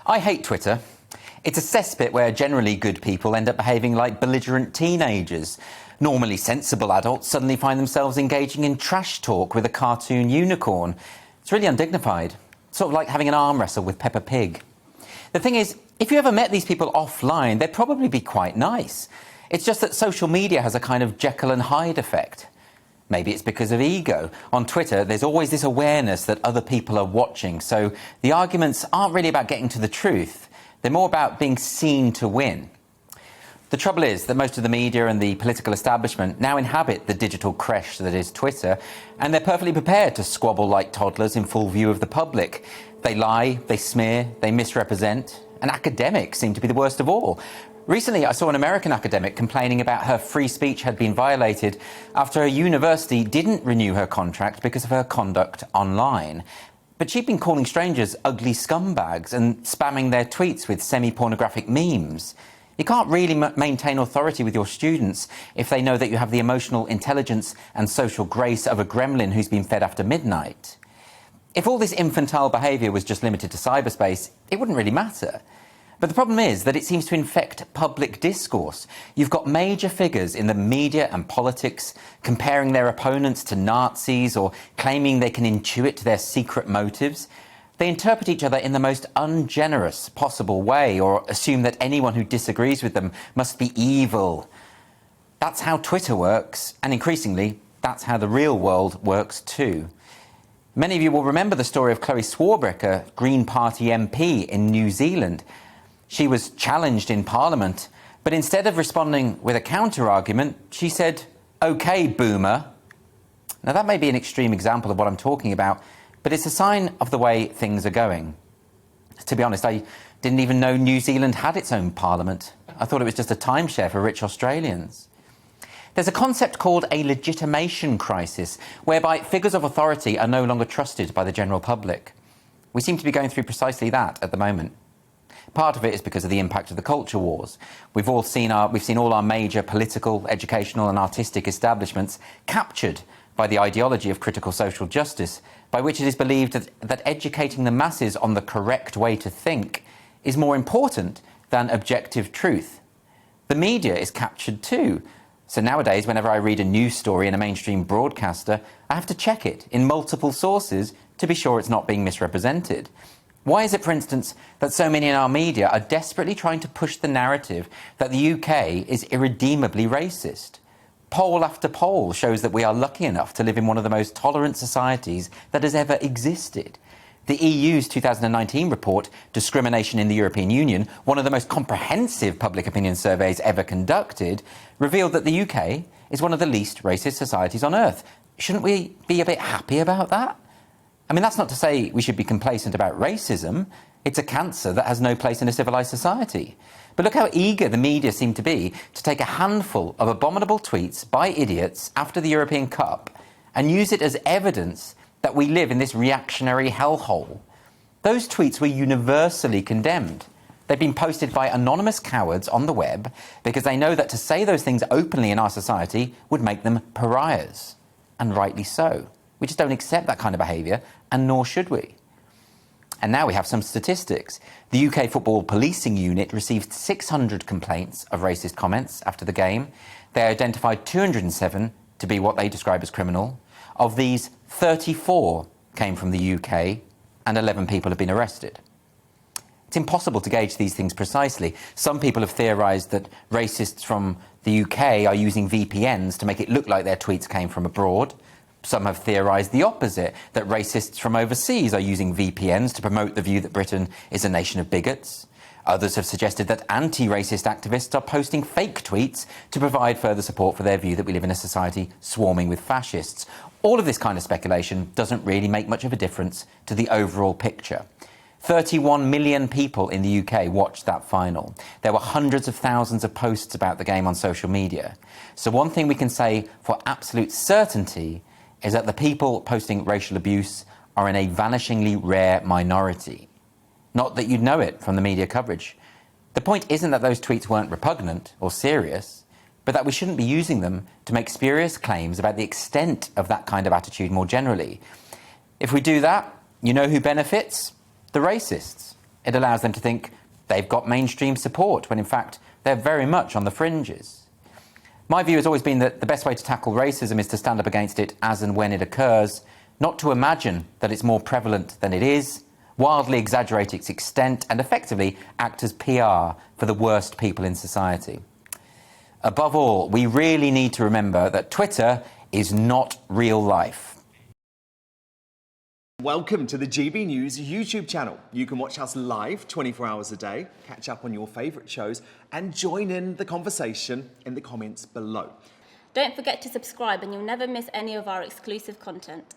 I hate Twitter. It's a cesspit where generally good people end up behaving like belligerent teenagers. Normally sensible adults suddenly find themselves engaging in trash talk with a cartoon unicorn. It's really undignified. Sort of like having an arm wrestle with Peppa Pig. The thing is, if you ever met these people offline, they'd probably be quite nice. It's just that social media has a kind of Jekyll and Hyde effect. Maybe it's because of ego. On Twitter, there's always this awareness that other people are watching, so the arguments aren't really about getting to the truth. They're more about being seen to win. The trouble is that most of the media and the political establishment now inhabit the digital creche that is Twitter, and they're perfectly prepared to squabble like toddlers in full view of the public. They lie, they smear, they misrepresent, and academics seem to be the worst of all. Recently, I saw an American academic complaining about her free speech had been violated after her university didn't renew her contract because of her conduct online. But she'd been calling strangers ugly scumbags and spamming their tweets with semi-pornographic memes. You can't really maintain authority with your students if they know that you have the emotional intelligence and social grace of a gremlin who's been fed after midnight. If all this infantile behaviour was just limited to cyberspace, it wouldn't really matter. But the problem is that it seems to infect public discourse. You've got major figures in the media and politics comparing their opponents to Nazis or claiming they can intuit their secret motives. They interpret each other in the most ungenerous possible way or assume that anyone who disagrees with them must be evil. That's how Twitter works, and increasingly, that's how the real world works too. Many of you will remember the story of Chloe Swarbrick, Green Party MP in New Zealand. She was challenged in Parliament, but instead of responding with a counter-argument, she said, "OK, boomer." Now, that may be an extreme example of what I'm talking about, but it's a sign of the way things are going. To be honest, I didn't even know New Zealand had its own Parliament. I thought it was just a timeshare for rich Australians. There's a concept called a legitimation crisis, whereby figures of authority are no longer trusted by the general public. We seem to be going through precisely that at the moment. Part of it is because of the impact of the culture wars. We've seen all our major political, educational and artistic establishments captured by the ideology of critical social justice, by which it is believed that educating the masses on the correct way to think is more important than objective truth. The media is captured too. So nowadays, whenever I read a news story in a mainstream broadcaster, I have to check it in multiple sources to be sure it's not being misrepresented. Why is it, for instance, that so many in our media are desperately trying to push the narrative that the UK is irredeemably racist? Poll after poll shows that we are lucky enough to live in one of the most tolerant societies that has ever existed. The EU's 2019 report, Discrimination in the European Union, one of the most comprehensive public opinion surveys ever conducted, revealed that the UK is one of the least racist societies on earth. Shouldn't we be a bit happy about that? I mean, that's not to say we should be complacent about racism. It's a cancer that has no place in a civilised society. But look how eager the media seem to be to take a handful of abominable tweets by idiots after the European Cup and use it as evidence that we live in this reactionary hellhole. Those tweets were universally condemned. They've been posted by anonymous cowards on the web because they know that to say those things openly in our society would make them pariahs. And rightly so. We just don't accept that kind of behaviour, and nor should we. And now we have some statistics. The UK Football Policing Unit received 600 complaints of racist comments after the game. They identified 207 to be what they describe as criminal. Of these, 34 came from the UK, and 11 people have been arrested. It's impossible to gauge these things precisely. Some people have theorised that racists from the UK are using VPNs to make it look like their tweets came from abroad. Some have theorised the opposite, that racists from overseas are using VPNs to promote the view that Britain is a nation of bigots. Others have suggested that anti-racist activists are posting fake tweets to provide further support for their view that we live in a society swarming with fascists. All of this kind of speculation doesn't really make much of a difference to the overall picture. 31 million people in the UK watched that final. There were hundreds of thousands of posts about the game on social media. So one thing we can say for absolute certainty is that the people posting racial abuse are in a vanishingly rare minority. Not that you'd know it from the media coverage. The point isn't that those tweets weren't repugnant or serious, but that we shouldn't be using them to make spurious claims about the extent of that kind of attitude more generally. If we do that, you know who benefits? The racists. It allows them to think they've got mainstream support, when in fact they're very much on the fringes. My view has always been that the best way to tackle racism is to stand up against it as and when it occurs, not to imagine that it's more prevalent than it is, wildly exaggerate its extent, and effectively act as PR for the worst people in society. Above all, we really need to remember that Twitter is not real life. Welcome to the GB News YouTube channel. You can watch us live 24 hours a day, catch up on your favourite shows and join in the conversation in the comments below. Don't forget to subscribe and you'll never miss any of our exclusive content.